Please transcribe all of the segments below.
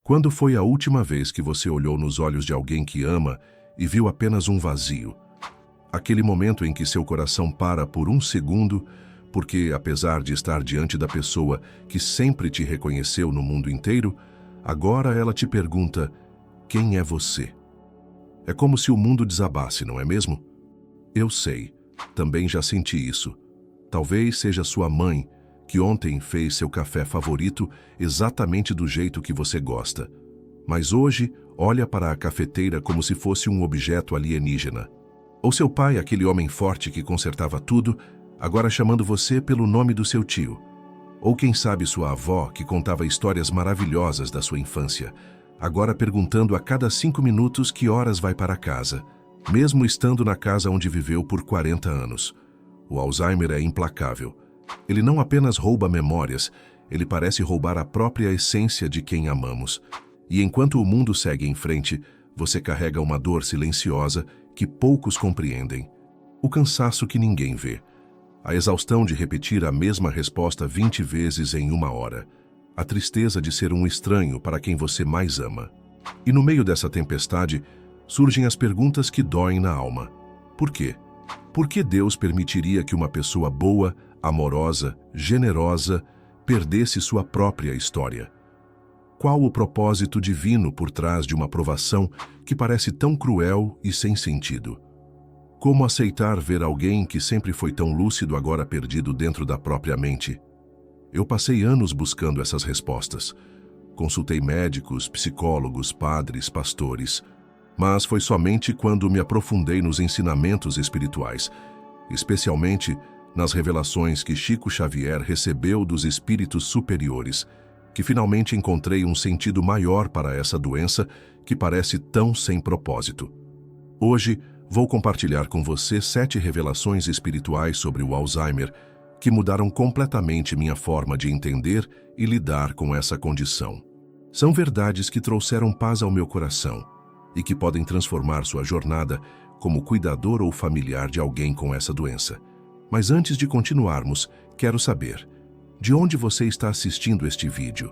Quando foi a última vez que você olhou nos olhos de alguém que ama e viu apenas um vazio? Aquele momento em que seu coração para por um segundo, porque, apesar de estar diante da pessoa que sempre te reconheceu no mundo inteiro, agora ela te pergunta: quem é você? É como se o mundo desabasse, não é mesmo? Eu sei, também já senti isso. Talvez seja sua mãe, que ontem fez seu café favorito exatamente do jeito que você gosta. Mas hoje olha para a cafeteira como se fosse um objeto alienígena. Ou seu pai, aquele homem forte que consertava tudo, agora chamando você pelo nome do seu tio. Ou quem sabe sua avó, que contava histórias maravilhosas da sua infância, agora perguntando a cada 5 minutos que horas vai para casa, mesmo estando na casa onde viveu por 40 anos. O Alzheimer é implacável. Ele não apenas rouba memórias, ele parece roubar a própria essência de quem amamos. E enquanto o mundo segue em frente, você carrega uma dor silenciosa que poucos compreendem. O cansaço que ninguém vê. A exaustão de repetir a mesma resposta 20 vezes em 1 hora. A tristeza de ser um estranho para quem você mais ama. E no meio dessa tempestade, surgem as perguntas que doem na alma. Por quê? Por que Deus permitiria que uma pessoa boa, amorosa, generosa, perdesse sua própria história? Qual o propósito divino por trás de uma provação que parece tão cruel e sem sentido? Como aceitar ver alguém que sempre foi tão lúcido agora perdido dentro da própria mente? Eu passei anos buscando essas respostas. Consultei médicos, psicólogos, padres, pastores. Mas foi somente quando me aprofundei nos ensinamentos espirituais, especialmente nas revelações que Chico Xavier recebeu dos espíritos superiores, que finalmente encontrei um sentido maior para essa doença que parece tão sem propósito. Hoje, vou compartilhar com você 7 revelações espirituais sobre o Alzheimer que mudaram completamente minha forma de entender e lidar com essa condição. São verdades que trouxeram paz ao meu coração e que podem transformar sua jornada como cuidador ou familiar de alguém com essa doença. Mas antes de continuarmos, quero saber: de onde você está assistindo este vídeo?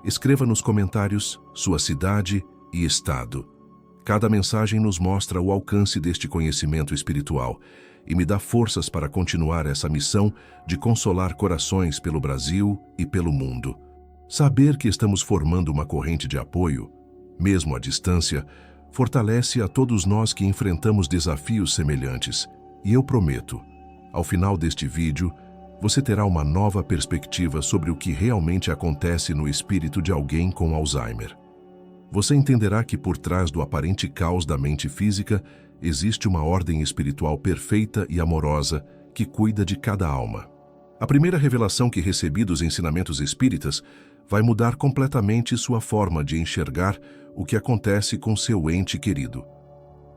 Escreva nos comentários sua cidade e estado. Cada mensagem nos mostra o alcance deste conhecimento espiritual e me dá forças para continuar essa missão de consolar corações pelo Brasil e pelo mundo. Saber que estamos formando uma corrente de apoio, mesmo à distância, fortalece a todos nós que enfrentamos desafios semelhantes. E eu prometo, ao final deste vídeo, você terá uma nova perspectiva sobre o que realmente acontece no espírito de alguém com Alzheimer. Você entenderá que por trás do aparente caos da mente física existe uma ordem espiritual perfeita e amorosa que cuida de cada alma. A primeira revelação que recebi dos ensinamentos espíritas vai mudar completamente sua forma de enxergar o que acontece com seu ente querido.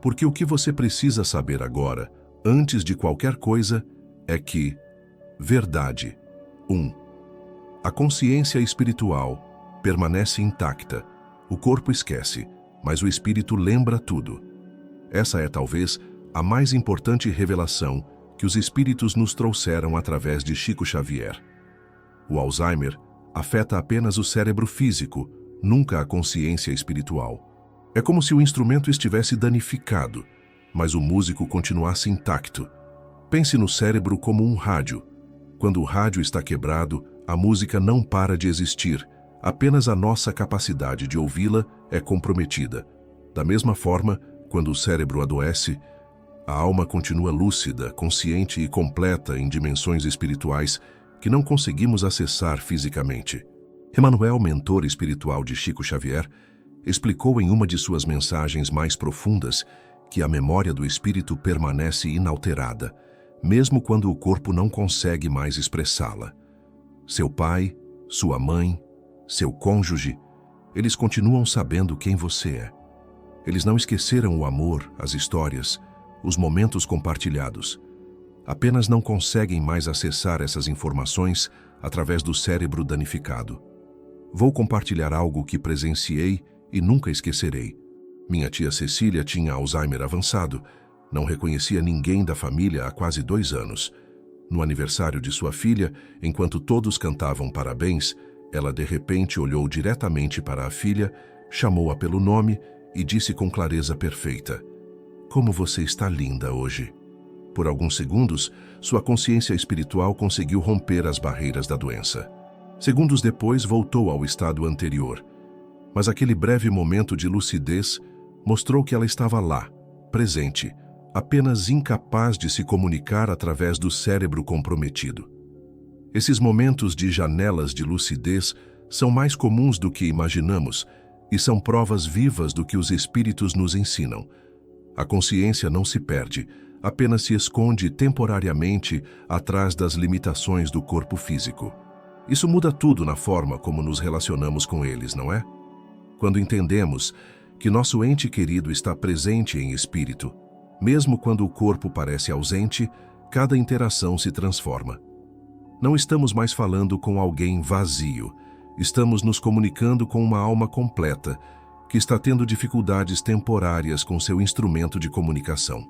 Porque o que você precisa saber agora, antes de qualquer coisa, é que: verdade. 1. A consciência espiritual permanece intacta. O corpo esquece, mas o espírito lembra tudo. Essa é talvez a mais importante revelação que os espíritos nos trouxeram através de Chico Xavier. O Alzheimer afeta apenas o cérebro físico, nunca a consciência espiritual. É como se o instrumento estivesse danificado, mas o músico continuasse intacto. Pense no cérebro como um rádio. Quando o rádio está quebrado, a música não para de existir. Apenas a nossa capacidade de ouvi-la é comprometida. Da mesma forma, quando o cérebro adoece, a alma continua lúcida, consciente e completa em dimensões espirituais que não conseguimos acessar fisicamente. Emmanuel, mentor espiritual de Chico Xavier, explicou em uma de suas mensagens mais profundas que a memória do espírito permanece inalterada, mesmo quando o corpo não consegue mais expressá-la. Seu pai, sua mãe, seu cônjuge, eles continuam sabendo quem você é. Eles não esqueceram o amor, as histórias, os momentos compartilhados. Apenas não conseguem mais acessar essas informações através do cérebro danificado. Vou compartilhar algo que presenciei e nunca esquecerei. Minha tia Cecília tinha Alzheimer avançado. Não reconhecia ninguém da família há quase 2 anos. No aniversário de sua filha, enquanto todos cantavam parabéns, ela de repente olhou diretamente para a filha, chamou-a pelo nome e disse com clareza perfeita: "Como você está linda hoje." Por alguns segundos, sua consciência espiritual conseguiu romper as barreiras da doença. Segundos depois, voltou ao estado anterior. Mas aquele breve momento de lucidez mostrou que ela estava lá, presente, apenas incapaz de se comunicar através do cérebro comprometido. Esses momentos de janelas de lucidez são mais comuns do que imaginamos e são provas vivas do que os espíritos nos ensinam. A consciência não se perde, apenas se esconde temporariamente atrás das limitações do corpo físico. Isso muda tudo na forma como nos relacionamos com eles, não é? Quando entendemos que nosso ente querido está presente em espírito, mesmo quando o corpo parece ausente, cada interação se transforma. Não estamos mais falando com alguém vazio, estamos nos comunicando com uma alma completa, que está tendo dificuldades temporárias com seu instrumento de comunicação.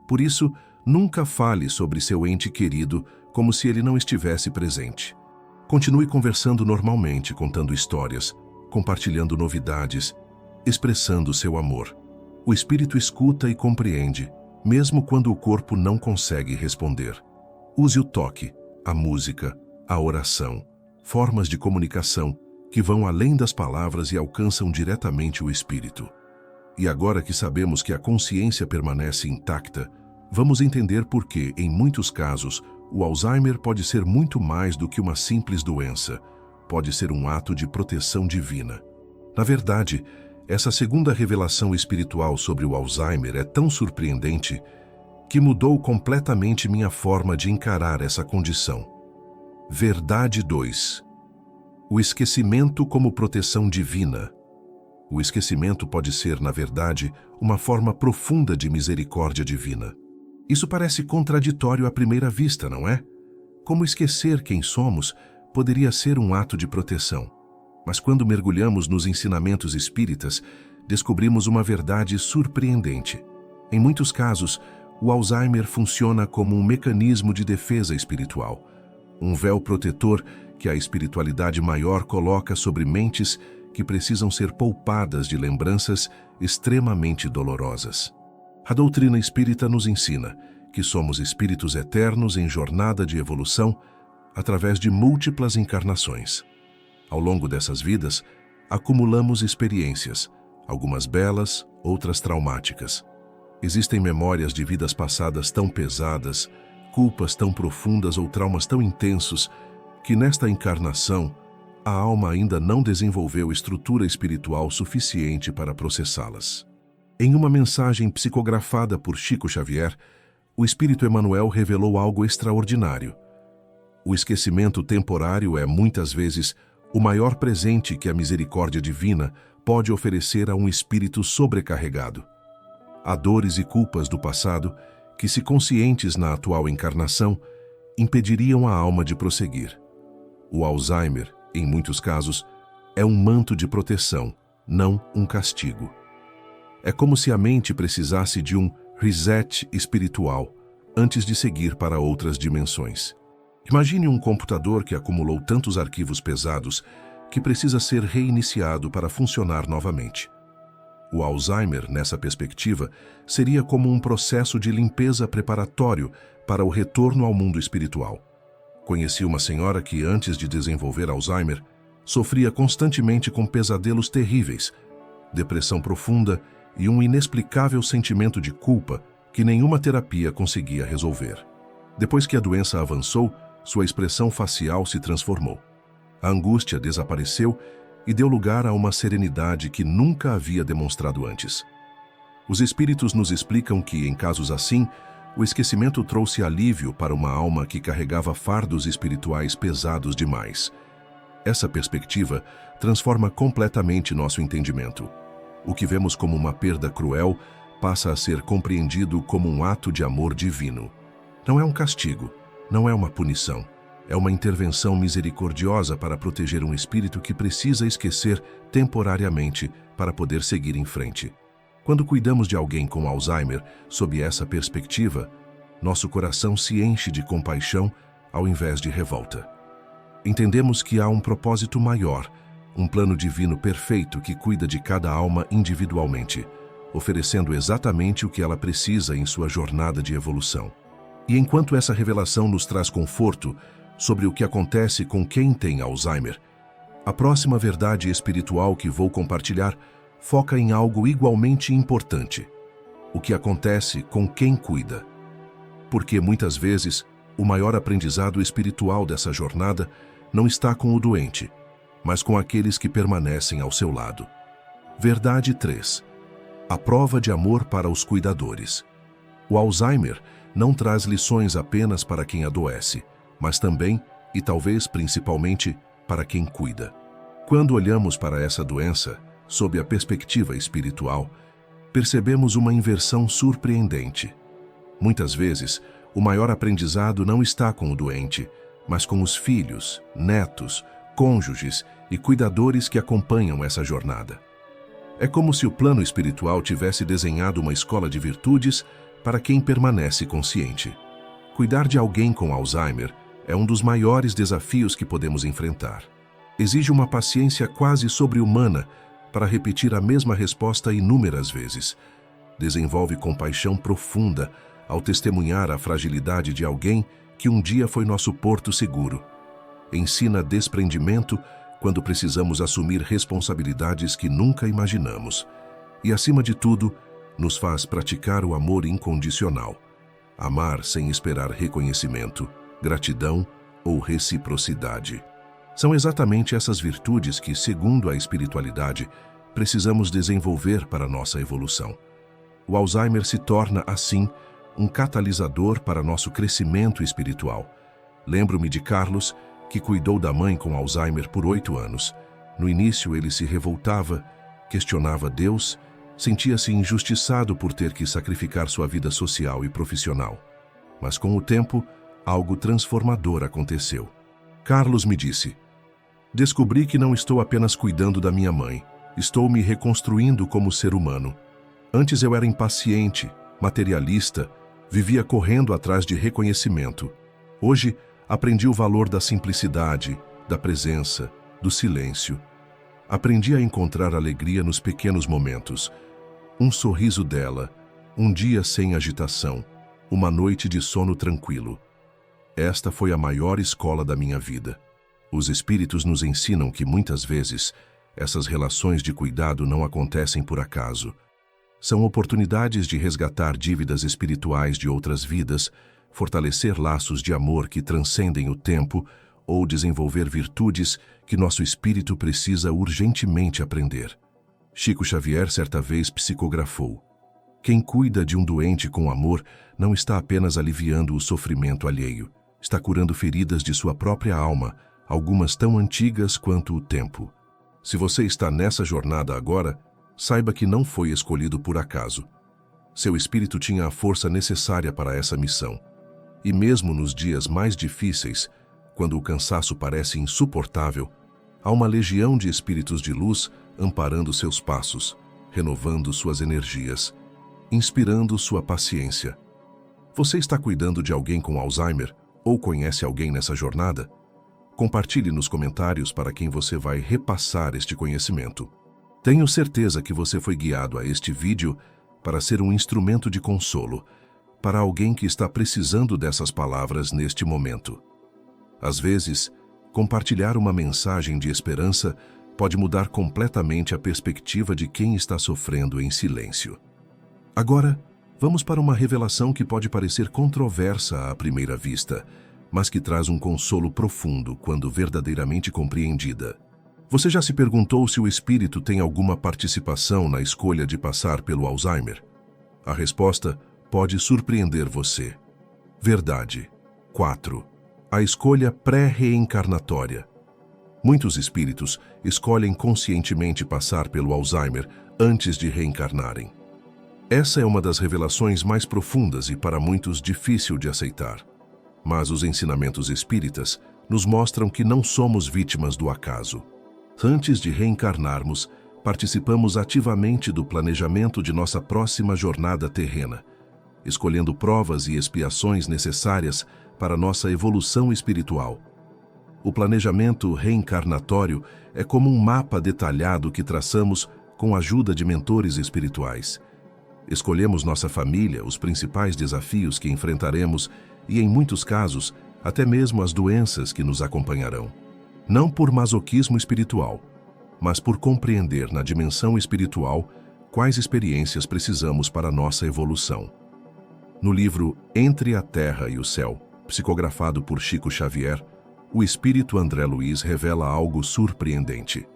Por isso, nunca fale sobre seu ente querido como se ele não estivesse presente. Continue conversando normalmente, contando histórias, compartilhando novidades, expressando seu amor. O espírito escuta e compreende, mesmo quando o corpo não consegue responder. Use o toque, a música, a oração, formas de comunicação que vão além das palavras e alcançam diretamente o espírito. E agora que sabemos que a consciência permanece intacta, vamos entender por que, em muitos casos, o Alzheimer pode ser muito mais do que uma simples doença, pode ser um ato de proteção divina. Na verdade, essa segunda revelação espiritual sobre o Alzheimer é tão surpreendente que mudou completamente minha forma de encarar essa condição. Verdade 2. O esquecimento como proteção divina. O esquecimento pode ser, na verdade, uma forma profunda de misericórdia divina. Isso parece contraditório à primeira vista, não é? Como esquecer quem somos poderia ser um ato de proteção. Mas quando mergulhamos nos ensinamentos espíritas, descobrimos uma verdade surpreendente. Em muitos casos, o Alzheimer funciona como um mecanismo de defesa espiritual, um véu protetor que a espiritualidade maior coloca sobre mentes que precisam ser poupadas de lembranças extremamente dolorosas. A doutrina espírita nos ensina que somos espíritos eternos em jornada de evolução através de múltiplas encarnações. Ao longo dessas vidas, acumulamos experiências, algumas belas, outras traumáticas. Existem memórias de vidas passadas tão pesadas, culpas tão profundas ou traumas tão intensos que nesta encarnação a alma ainda não desenvolveu estrutura espiritual suficiente para processá-las. Em uma mensagem psicografada por Chico Xavier, o Espírito Emmanuel revelou algo extraordinário. O esquecimento temporário é, muitas vezes, o maior presente que a misericórdia divina pode oferecer a um espírito sobrecarregado. Há dores e culpas do passado que, se conscientes na atual encarnação, impediriam a alma de prosseguir. O Alzheimer, em muitos casos, é um manto de proteção, não um castigo. É como se a mente precisasse de um reset espiritual antes de seguir para outras dimensões. Imagine um computador que acumulou tantos arquivos pesados que precisa ser reiniciado para funcionar novamente. O Alzheimer, nessa perspectiva, seria como um processo de limpeza preparatório para o retorno ao mundo espiritual. Conheci uma senhora que, antes de desenvolver Alzheimer, sofria constantemente com pesadelos terríveis, depressão profunda e um inexplicável sentimento de culpa que nenhuma terapia conseguia resolver. Depois que a doença avançou, sua expressão facial se transformou. A angústia desapareceu e deu lugar a uma serenidade que nunca havia demonstrado antes. Os espíritos nos explicam que, em casos assim, o esquecimento trouxe alívio para uma alma que carregava fardos espirituais pesados demais. Essa perspectiva transforma completamente nosso entendimento. O que vemos como uma perda cruel passa a ser compreendido como um ato de amor divino. Não é um castigo, não é uma punição. É uma intervenção misericordiosa para proteger um espírito que precisa esquecer temporariamente para poder seguir em frente. Quando cuidamos de alguém com Alzheimer sob essa perspectiva, nosso coração se enche de compaixão ao invés de revolta. Entendemos que há um propósito maior um plano divino perfeito que cuida de cada alma individualmente, oferecendo exatamente o que ela precisa em sua jornada de evolução. E enquanto essa revelação nos traz conforto sobre o que acontece com quem tem Alzheimer, a próxima verdade espiritual que vou compartilhar foca em algo igualmente importante: o que acontece com quem cuida. Porque muitas vezes o maior aprendizado espiritual dessa jornada não está com o doente, mas com aqueles que permanecem ao seu lado. Verdade 3. A prova de amor para os cuidadores. O Alzheimer não traz lições apenas para quem adoece, mas também, e talvez principalmente, para quem cuida. Quando olhamos para essa doença, sob a perspectiva espiritual, percebemos uma inversão surpreendente. Muitas vezes, o maior aprendizado não está com o doente, mas com os filhos, netos, cônjuges e cuidadores que acompanham essa jornada. É como se o plano espiritual tivesse desenhado uma escola de virtudes para quem permanece consciente. Cuidar de alguém com Alzheimer é um dos maiores desafios que podemos enfrentar. Exige uma paciência quase sobre-humana para repetir a mesma resposta inúmeras vezes. Desenvolve compaixão profunda ao testemunhar a fragilidade de alguém que um dia foi nosso porto seguro. Ensina desprendimento quando precisamos assumir responsabilidades que nunca imaginamos. E, acima de tudo, nos faz praticar o amor incondicional. Amar sem esperar reconhecimento, gratidão ou reciprocidade. São exatamente essas virtudes que, segundo a espiritualidade, precisamos desenvolver para nossa evolução. O Alzheimer se torna, assim, um catalisador para nosso crescimento espiritual. Lembro-me de Carlos, que cuidou da mãe com Alzheimer por 8 anos. No início, ele se revoltava, questionava Deus, sentia-se injustiçado por ter que sacrificar sua vida social e profissional. Mas com o tempo, algo transformador aconteceu. Carlos me disse: "Descobri que não estou apenas cuidando da minha mãe, estou me reconstruindo como ser humano. Antes eu era impaciente, materialista, vivia correndo atrás de reconhecimento. Hoje, aprendi o valor da simplicidade, da presença, do silêncio. Aprendi a encontrar alegria nos pequenos momentos. Um sorriso dela, um dia sem agitação, uma noite de sono tranquilo. Esta foi a maior escola da minha vida." Os espíritos nos ensinam que muitas vezes essas relações de cuidado não acontecem por acaso. São oportunidades de resgatar dívidas espirituais de outras vidas, fortalecer laços de amor que transcendem o tempo ou desenvolver virtudes que nosso espírito precisa urgentemente aprender. Chico Xavier certa vez psicografou: "Quem cuida de um doente com amor não está apenas aliviando o sofrimento alheio, está curando feridas de sua própria alma, algumas tão antigas quanto o tempo." Se você está nessa jornada agora, saiba que não foi escolhido por acaso. Seu espírito tinha a força necessária para essa missão. E mesmo nos dias mais difíceis, quando o cansaço parece insuportável, há uma legião de espíritos de luz amparando seus passos, renovando suas energias, inspirando sua paciência. Você está cuidando de alguém com Alzheimer ou conhece alguém nessa jornada? Compartilhe nos comentários para quem você vai repassar este conhecimento. Tenho certeza que você foi guiado a este vídeo para ser um instrumento de consolo para alguém que está precisando dessas palavras neste momento. Às vezes, compartilhar uma mensagem de esperança pode mudar completamente a perspectiva de quem está sofrendo em silêncio. Agora, vamos para uma revelação que pode parecer controversa à primeira vista, mas que traz um consolo profundo quando verdadeiramente compreendida. Você já se perguntou se o espírito tem alguma participação na escolha de passar pelo Alzheimer? A resposta pode surpreender você. Verdade 4. A escolha pré-reencarnatória. Muitos espíritos escolhem conscientemente passar pelo Alzheimer antes de reencarnarem. Essa é uma das revelações mais profundas e para muitos difícil de aceitar. Mas os ensinamentos espíritas nos mostram que não somos vítimas do acaso. Antes de reencarnarmos, participamos ativamente do planejamento de nossa próxima jornada terrena, escolhendo provas e expiações necessárias para nossa evolução espiritual. O planejamento reencarnatório é como um mapa detalhado que traçamos com a ajuda de mentores espirituais. Escolhemos nossa família, os principais desafios que enfrentaremos e, em muitos casos, até mesmo as doenças que nos acompanharão. Não por masoquismo espiritual, mas por compreender na dimensão espiritual quais experiências precisamos para nossa evolução. No livro Entre a Terra e o Céu, psicografado por Chico Xavier, o espírito André Luiz revela algo surpreendente.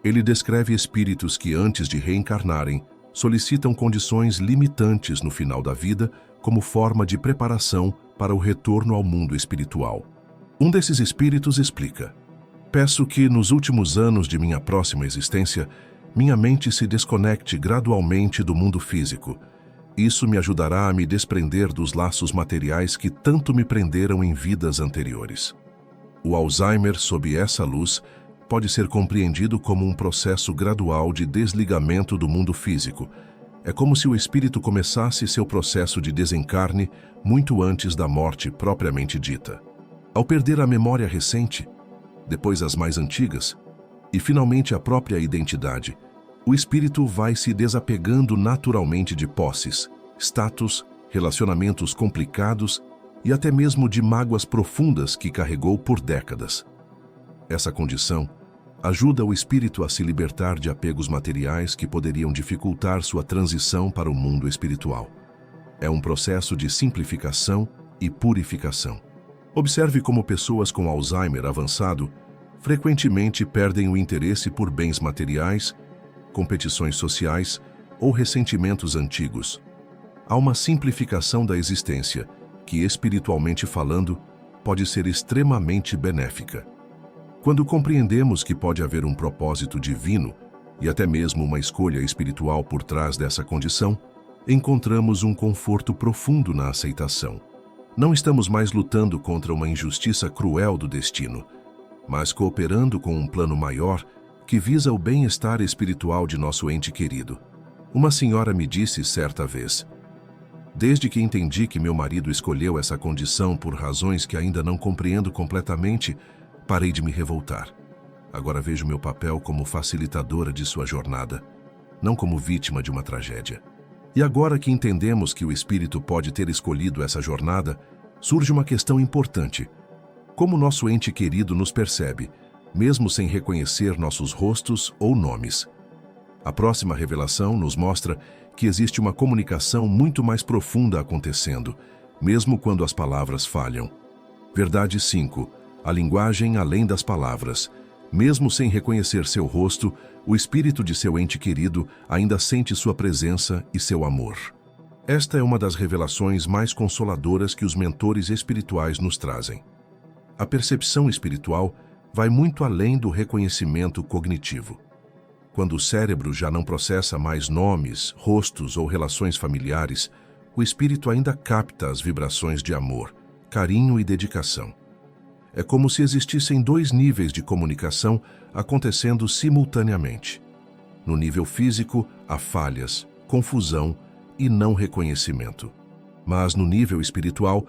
Ele descreve espíritos que, antes de reencarnarem, solicitam condições limitantes no final da vida como forma de preparação para o retorno ao mundo espiritual. Um desses espíritos explica: peço que, nos últimos anos de minha próxima existência, minha mente se desconecte gradualmente do mundo físico. Isso me ajudará a me desprender dos laços materiais que tanto me prenderam em vidas anteriores. O Alzheimer, sob essa luz, pode ser compreendido como um processo gradual de desligamento do mundo físico. É como se o espírito começasse seu processo de desencarne muito antes da morte propriamente dita. Ao perder a memória recente, depois as mais antigas, e finalmente a própria identidade, o espírito vai se desapegando naturalmente de posses, status, relacionamentos complicados e até mesmo de mágoas profundas que carregou por décadas. Essa condição ajuda o espírito a se libertar de apegos materiais que poderiam dificultar sua transição para o mundo espiritual. É um processo de simplificação e purificação. Observe como pessoas com Alzheimer avançado frequentemente perdem o interesse por bens materiais, competições sociais ou ressentimentos antigos. Há uma simplificação da existência que, espiritualmente falando, pode ser extremamente benéfica. Quando compreendemos que pode haver um propósito divino e até mesmo uma escolha espiritual por trás dessa condição, encontramos um conforto profundo na aceitação. Não estamos mais lutando contra uma injustiça cruel do destino, mas cooperando com um plano maior que visa o bem-estar espiritual de nosso ente querido. Uma senhora me disse certa vez: desde que entendi que meu marido escolheu essa condição por razões que ainda não compreendo completamente, parei de me revoltar. Agora vejo meu papel como facilitadora de sua jornada, não como vítima de uma tragédia. E agora que entendemos que o espírito pode ter escolhido essa jornada, surge uma questão importante: como nosso ente querido nos percebe, mesmo sem reconhecer nossos rostos ou nomes? A próxima revelação nos mostra que existe uma comunicação muito mais profunda acontecendo, mesmo quando as palavras falham. Verdade 5. A linguagem além das palavras. Mesmo sem reconhecer seu rosto, o espírito de seu ente querido ainda sente sua presença e seu amor. Esta é uma das revelações mais consoladoras que os mentores espirituais nos trazem. A percepção espiritual vai muito além do reconhecimento cognitivo. Quando o cérebro já não processa mais nomes, rostos ou relações familiares, o espírito ainda capta as vibrações de amor, carinho e dedicação. É como se existissem dois níveis de comunicação acontecendo simultaneamente. No nível físico, há falhas, confusão e não reconhecimento. Mas no nível espiritual,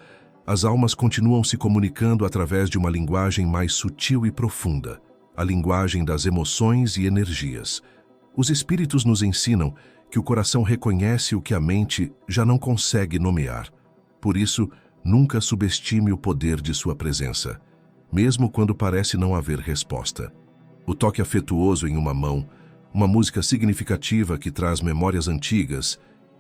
as almas continuam se comunicando através de uma linguagem mais sutil e profunda, a linguagem das emoções e energias. Os espíritos nos ensinam que o coração reconhece o que a mente já não consegue nomear. Por isso, nunca subestime o poder de sua presença, mesmo quando parece não haver resposta. O toque afetuoso em uma mão, uma música significativa que traz memórias antigas,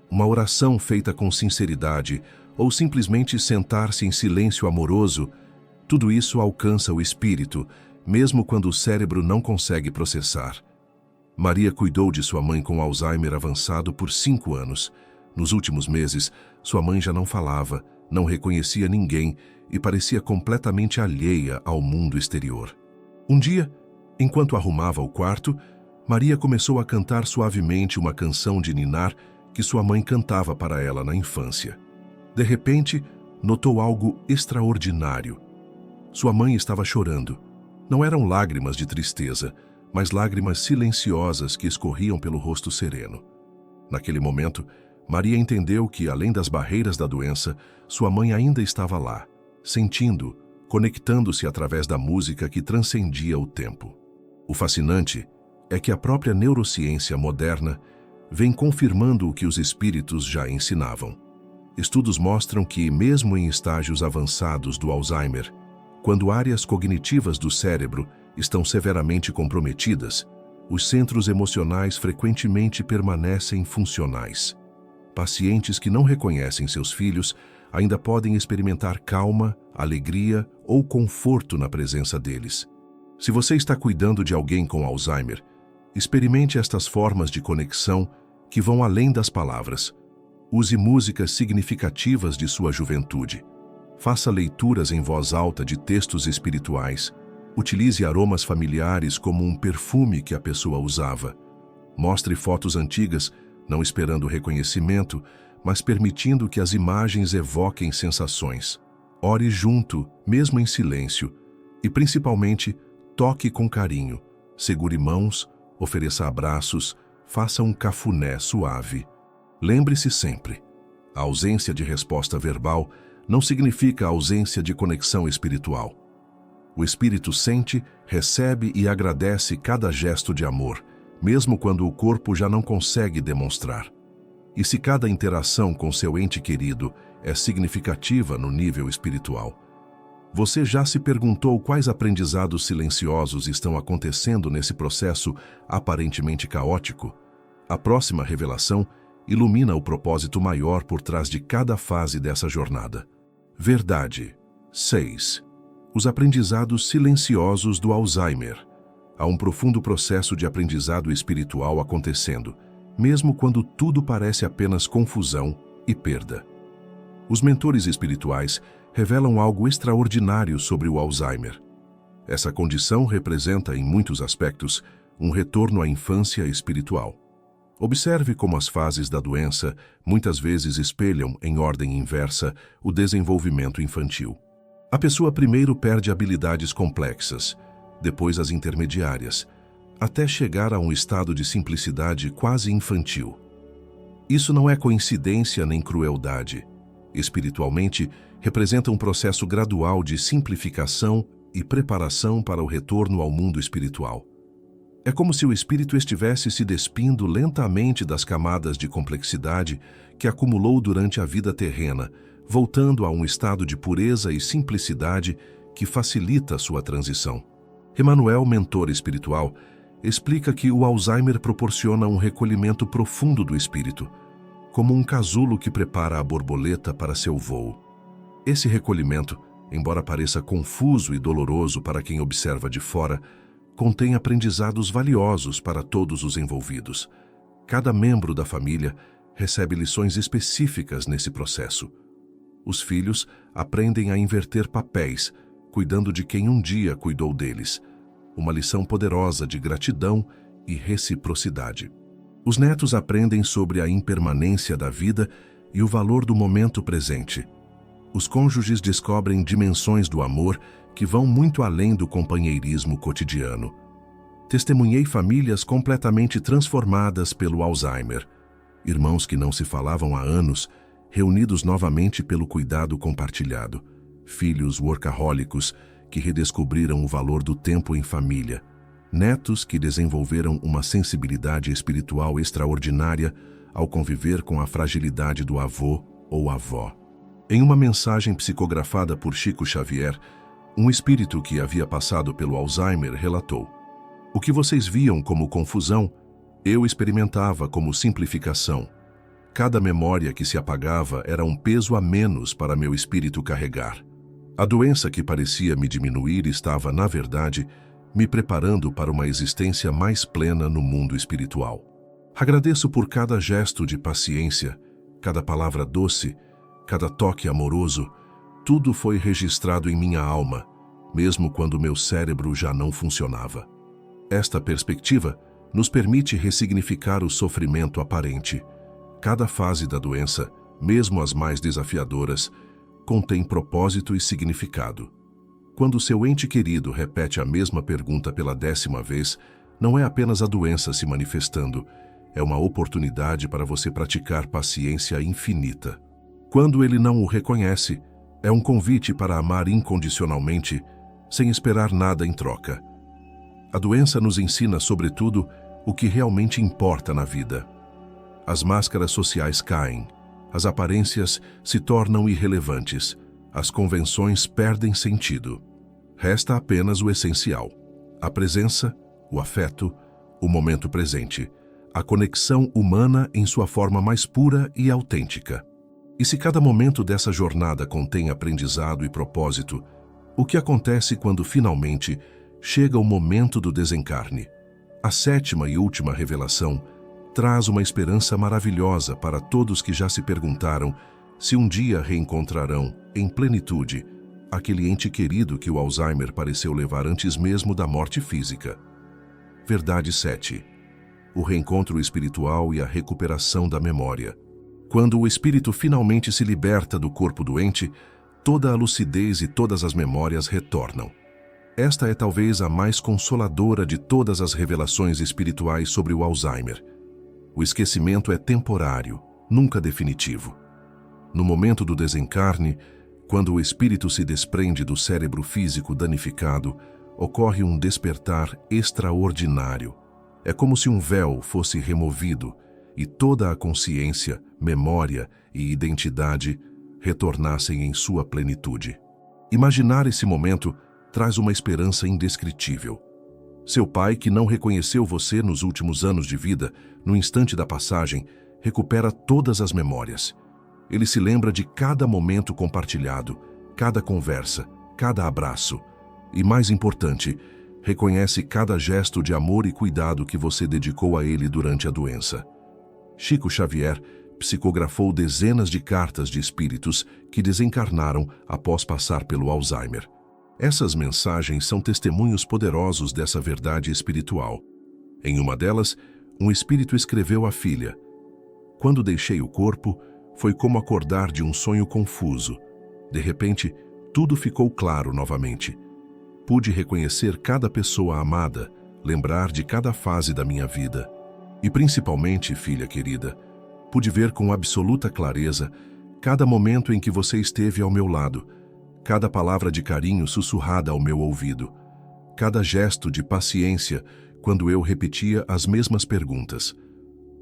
uma oração feita com sinceridade ou simplesmente sentar-se em silêncio amoroso, tudo isso alcança o espírito, mesmo quando o cérebro não consegue processar. Maria cuidou de sua mãe com Alzheimer avançado por 5 anos. Nos últimos meses, sua mãe já não falava, não reconhecia ninguém e parecia completamente alheia ao mundo exterior. Um dia, enquanto arrumava o quarto, Maria começou a cantar suavemente uma canção de ninar que sua mãe cantava para ela na infância. De repente, notou algo extraordinário. Sua mãe estava chorando. Não eram lágrimas de tristeza, mas lágrimas silenciosas que escorriam pelo rosto sereno. Naquele momento, Maria entendeu que, além das barreiras da doença, sua mãe ainda estava lá, sentindo, conectando-se através da música que transcendia o tempo. O fascinante é que a própria neurociência moderna vem confirmando o que os espíritos já ensinavam. Estudos mostram que, mesmo em estágios avançados do Alzheimer, quando áreas cognitivas do cérebro estão severamente comprometidas, os centros emocionais frequentemente permanecem funcionais. Pacientes que não reconhecem seus filhos ainda podem experimentar calma, alegria ou conforto na presença deles. Se você está cuidando de alguém com Alzheimer, experimente estas formas de conexão que vão além das palavras. Use músicas significativas de sua juventude. Faça leituras em voz alta de textos espirituais. Utilize aromas familiares como um perfume que a pessoa usava. Mostre fotos antigas, não esperando reconhecimento, mas permitindo que as imagens evoquem sensações. Ore junto, mesmo em silêncio, e principalmente, toque com carinho. Segure mãos, ofereça abraços, faça um cafuné suave. Lembre-se sempre, a ausência de resposta verbal não significa ausência de conexão espiritual. O espírito sente, recebe e agradece cada gesto de amor, mesmo quando o corpo já não consegue demonstrar. E se cada interação com seu ente querido é significativa no nível espiritual, você já se perguntou quais aprendizados silenciosos estão acontecendo nesse processo aparentemente caótico? A próxima revelação ilumina o propósito maior por trás de cada fase dessa jornada. Verdade. 6. Os aprendizados silenciosos do Alzheimer. Há um profundo processo de aprendizado espiritual acontecendo, mesmo quando tudo parece apenas confusão e perda. Os mentores espirituais revelam algo extraordinário sobre o Alzheimer. Essa condição representa, em muitos aspectos, um retorno à infância espiritual. Observe como as fases da doença muitas vezes espelham, em ordem inversa, o desenvolvimento infantil. A pessoa primeiro perde habilidades complexas, depois as intermediárias, até chegar a um estado de simplicidade quase infantil. Isso não é coincidência nem crueldade. Espiritualmente, representa um processo gradual de simplificação e preparação para o retorno ao mundo espiritual. É como se o espírito estivesse se despindo lentamente das camadas de complexidade que acumulou durante a vida terrena, voltando a um estado de pureza e simplicidade que facilita sua transição. Emmanuel, mentor espiritual, explica que o Alzheimer proporciona um recolhimento profundo do espírito, como um casulo que prepara a borboleta para seu voo. Esse recolhimento, embora pareça confuso e doloroso para quem observa de fora, contém aprendizados valiosos para todos os envolvidos. Cada membro da família recebe lições específicas nesse processo. Os filhos aprendem a inverter papéis, cuidando de quem um dia cuidou deles. Uma lição poderosa de gratidão e reciprocidade. Os netos aprendem sobre a impermanência da vida e o valor do momento presente. Os cônjuges descobrem dimensões do amor que vão muito além do companheirismo cotidiano. Testemunhei famílias completamente transformadas pelo Alzheimer. Irmãos que não se falavam há anos, reunidos novamente pelo cuidado compartilhado. Filhos workahólicos que redescobriram o valor do tempo em família. Netos que desenvolveram uma sensibilidade espiritual extraordinária ao conviver com a fragilidade do avô ou avó. Em uma mensagem psicografada por Chico Xavier, um espírito que havia passado pelo Alzheimer relatou: "O que vocês viam como confusão, eu experimentava como simplificação. Cada memória que se apagava era um peso a menos para meu espírito carregar. A doença que parecia me diminuir estava, na verdade, me preparando para uma existência mais plena no mundo espiritual. Agradeço por cada gesto de paciência, cada palavra doce, cada toque amoroso. Tudo foi registrado em minha alma, mesmo quando meu cérebro já não funcionava." Esta perspectiva nos permite ressignificar o sofrimento aparente. Cada fase da doença, mesmo as mais desafiadoras, contém propósito e significado. Quando seu ente querido repete a mesma pergunta pela 10ª vez, não é apenas a doença se manifestando, é uma oportunidade para você praticar paciência infinita. Quando ele não o reconhece, É um convite para amar incondicionalmente, sem esperar nada em troca. A doença nos ensina, sobretudo, o que realmente importa na vida. As máscaras sociais caem, as aparências se tornam irrelevantes, as convenções perdem sentido. Resta apenas o essencial: a presença, o afeto, o momento presente, a conexão humana em sua forma mais pura e autêntica. E se cada momento dessa jornada contém aprendizado e propósito, o que acontece quando finalmente chega o momento do desencarne? A sétima e última revelação traz uma esperança maravilhosa para todos que já se perguntaram se um dia reencontrarão, em plenitude, aquele ente querido que o Alzheimer pareceu levar antes mesmo da morte física. Verdade 7. O reencontro espiritual e a recuperação da memória. Quando o espírito finalmente se liberta do corpo doente, toda a lucidez e todas as memórias retornam. Esta é talvez a mais consoladora de todas as revelações espirituais sobre o Alzheimer. O esquecimento é temporário, nunca definitivo. No momento do desencarne, quando o espírito se desprende do cérebro físico danificado, ocorre um despertar extraordinário. É como se um véu fosse removido e toda a consciência, memória e identidade retornassem em sua plenitude. Imaginar esse momento traz uma esperança indescritível. Seu pai, que não reconheceu você nos últimos anos de vida, no instante da passagem, recupera todas as memórias. Ele se lembra de cada momento compartilhado, cada conversa, cada abraço. E, mais importante, reconhece cada gesto de amor e cuidado que você dedicou a ele durante a doença. Chico Xavier psicografou dezenas de cartas de espíritos que desencarnaram após passar pelo Alzheimer. Essas mensagens são testemunhos poderosos dessa verdade espiritual. Em uma delas, um espírito escreveu à filha: "Quando deixei o corpo, foi como acordar de um sonho confuso. De repente, tudo ficou claro novamente. Pude reconhecer cada pessoa amada, lembrar de cada fase da minha vida. E principalmente, filha querida, pude ver com absoluta clareza cada momento em que você esteve ao meu lado, cada palavra de carinho sussurrada ao meu ouvido, cada gesto de paciência quando eu repetia as mesmas perguntas.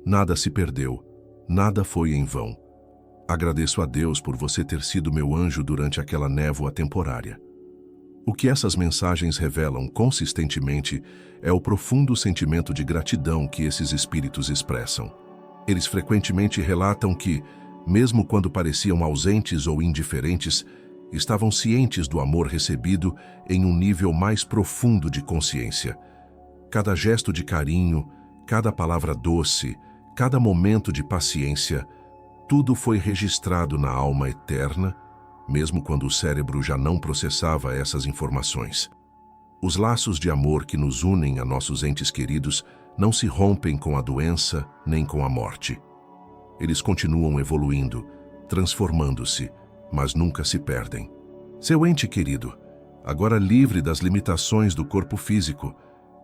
Nada se perdeu, nada foi em vão. Agradeço a Deus por você ter sido meu anjo durante aquela névoa temporária." O que essas mensagens revelam consistentemente é o profundo sentimento de gratidão que esses espíritos expressam. Eles frequentemente relatam que, mesmo quando pareciam ausentes ou indiferentes, estavam cientes do amor recebido em um nível mais profundo de consciência. Cada gesto de carinho, cada palavra doce, cada momento de paciência, tudo foi registrado na alma eterna, mesmo quando o cérebro já não processava essas informações. Os laços de amor que nos unem a nossos entes queridos não se rompem com a doença nem com a morte. Eles continuam evoluindo, transformando-se, mas nunca se perdem. Seu ente querido, agora livre das limitações do corpo físico,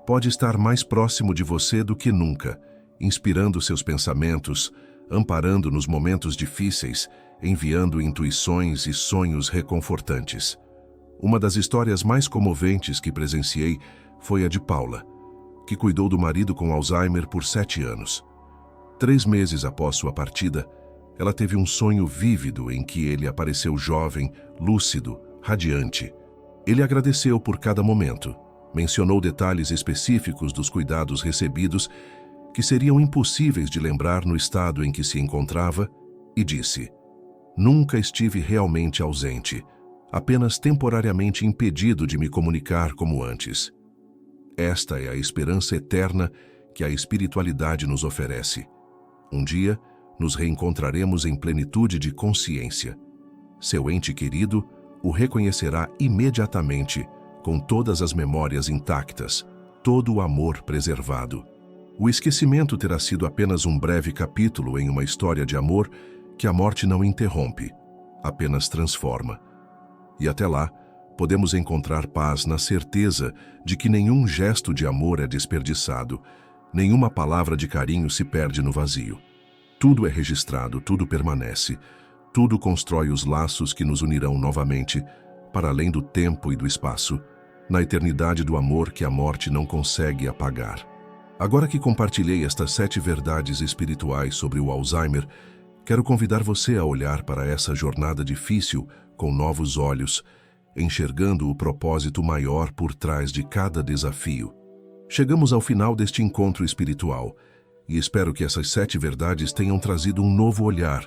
pode estar mais próximo de você do que nunca, inspirando seus pensamentos, amparando nos momentos difíceis, enviando intuições e sonhos reconfortantes. Uma das histórias mais comoventes que presenciei foi a de Paula, que cuidou do marido com Alzheimer por 7 anos. 3 meses após sua partida, ela teve um sonho vívido em que ele apareceu jovem, lúcido, radiante. Ele agradeceu por cada momento, mencionou detalhes específicos dos cuidados recebidos que seriam impossíveis de lembrar no estado em que se encontrava, e disse: "Nunca estive realmente ausente, apenas temporariamente impedido de me comunicar como antes." Esta é a esperança eterna que a espiritualidade nos oferece. Um dia, nos reencontraremos em plenitude de consciência. Seu ente querido o reconhecerá imediatamente, com todas as memórias intactas, todo o amor preservado. O esquecimento terá sido apenas um breve capítulo em uma história de amor que a morte não interrompe, apenas transforma. E até lá, podemos encontrar paz na certeza de que nenhum gesto de amor é desperdiçado, nenhuma palavra de carinho se perde no vazio. Tudo é registrado, tudo permanece, Tudo constrói os laços que nos unirão novamente, para além do tempo e do espaço, na eternidade do amor que a morte não consegue apagar. Agora que compartilhei estas 7 verdades espirituais sobre o Alzheimer, quero convidar você a olhar para essa jornada difícil com novos olhos, enxergando o propósito maior por trás de cada desafio. Chegamos ao final deste encontro espiritual e espero que essas 7 verdades tenham trazido um novo olhar,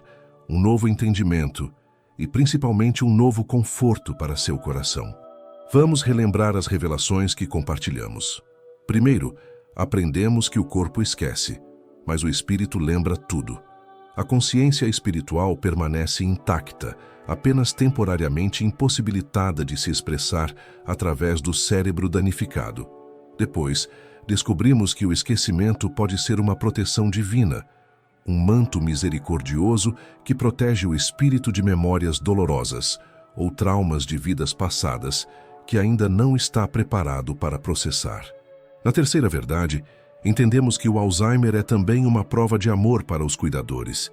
um novo entendimento e principalmente um novo conforto para seu coração. Vamos relembrar as revelações que compartilhamos. Primeiro, aprendemos que o corpo esquece, mas o espírito lembra tudo. A consciência espiritual permanece intacta, apenas temporariamente impossibilitada de se expressar através do cérebro danificado. Depois, descobrimos que o esquecimento pode ser uma proteção divina, um manto misericordioso que protege o espírito de memórias dolorosas ou traumas de vidas passadas que ainda não está preparado para processar. Na terceira verdade, entendemos que o Alzheimer é também uma prova de amor para os cuidadores,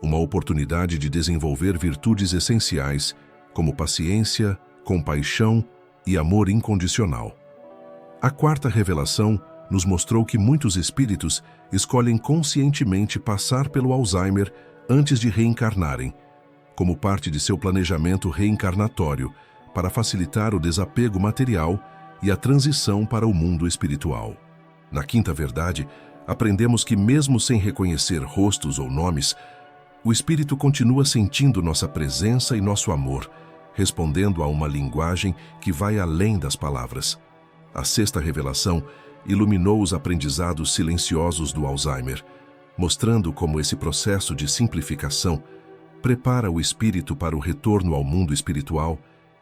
uma oportunidade de desenvolver virtudes essenciais como paciência, compaixão e amor incondicional. A quarta revelação nos mostrou que muitos espíritos escolhem conscientemente passar pelo Alzheimer antes de reencarnarem, como parte de seu planejamento reencarnatório para facilitar o desapego material e a transição para o mundo espiritual. Na quinta verdade, aprendemos que mesmo sem reconhecer rostos ou nomes, o espírito continua sentindo nossa presença e nosso amor, respondendo a uma linguagem que vai além das palavras. A sexta revelação iluminou os aprendizados silenciosos do Alzheimer, mostrando como esse processo de simplificação prepara o espírito para o retorno ao mundo espiritual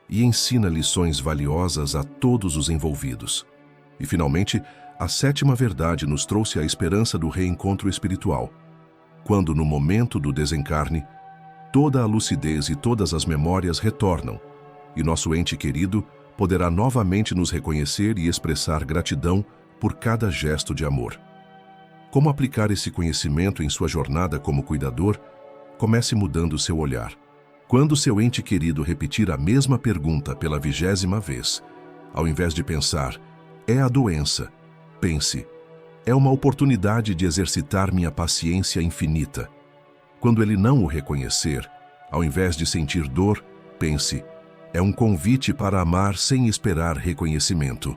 e ensina lições valiosas a todos os envolvidos. E, finalmente, a sétima verdade nos trouxe a esperança do reencontro espiritual, quando, no momento do desencarne, toda a lucidez e todas as memórias retornam, e nosso ente querido poderá novamente nos reconhecer e expressar gratidão por cada gesto de amor. Como aplicar esse conhecimento em sua jornada como cuidador? Comece mudando seu olhar. Quando seu ente querido repetir a mesma pergunta pela 20ª vez, ao invés de pensar, é a doença, pense, é uma oportunidade de exercitar minha paciência infinita. Quando ele não o reconhecer, ao invés de sentir dor, pense, é um convite para amar sem esperar reconhecimento.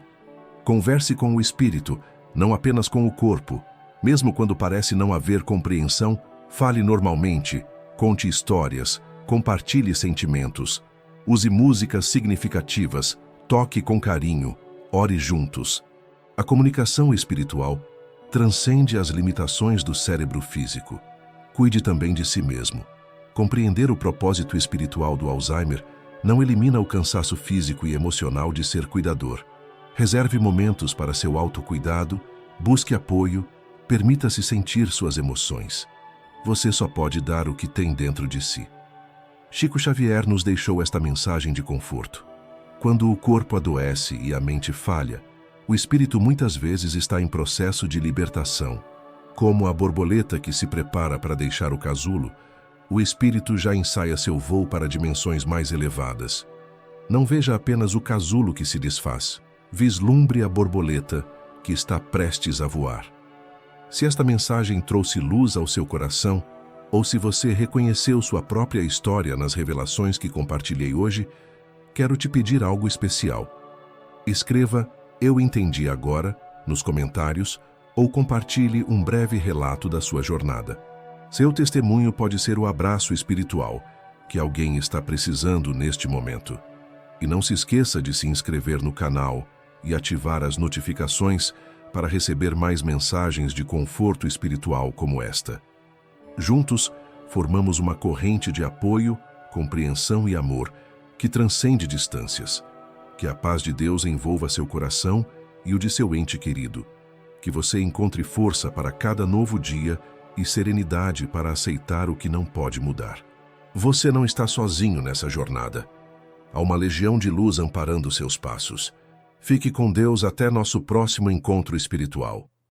Converse com o espírito, não apenas com o corpo. Mesmo quando parece não haver compreensão, fale normalmente, conte histórias, compartilhe sentimentos, use músicas significativas, toque com carinho, ore juntos. A comunicação espiritual transcende as limitações do cérebro físico. Cuide também de si mesmo. Compreender o propósito espiritual do Alzheimer não elimina o cansaço físico e emocional de ser cuidador. Reserve momentos para seu autocuidado, busque apoio, permita-se sentir suas emoções. Você só pode dar o que tem dentro de si. Chico Xavier nos deixou esta mensagem de conforto. Quando o corpo adoece e a mente falha, o espírito muitas vezes está em processo de libertação. Como a borboleta que se prepara para deixar o casulo, o espírito já ensaia seu voo para dimensões mais elevadas. Não veja apenas o casulo que se desfaz. Vislumbre a borboleta que está prestes a voar. Se esta mensagem trouxe luz ao seu coração, ou se você reconheceu sua própria história nas revelações que compartilhei hoje, quero te pedir algo especial. Escreva "Eu entendi agora" nos comentários ou compartilhe um breve relato da sua jornada. Seu testemunho pode ser o abraço espiritual que alguém está precisando neste momento. E não se esqueça de se inscrever no canal e ativar as notificações para receber mais mensagens de conforto espiritual como esta. Juntos, formamos uma corrente de apoio, compreensão e amor que transcende distâncias. Que a paz de Deus envolva seu coração e o de seu ente querido. Que você encontre força para cada novo dia e serenidade para aceitar o que não pode mudar. Você não está sozinho nessa jornada. Há uma legião de luz amparando seus passos. Fique com Deus até nosso próximo encontro espiritual.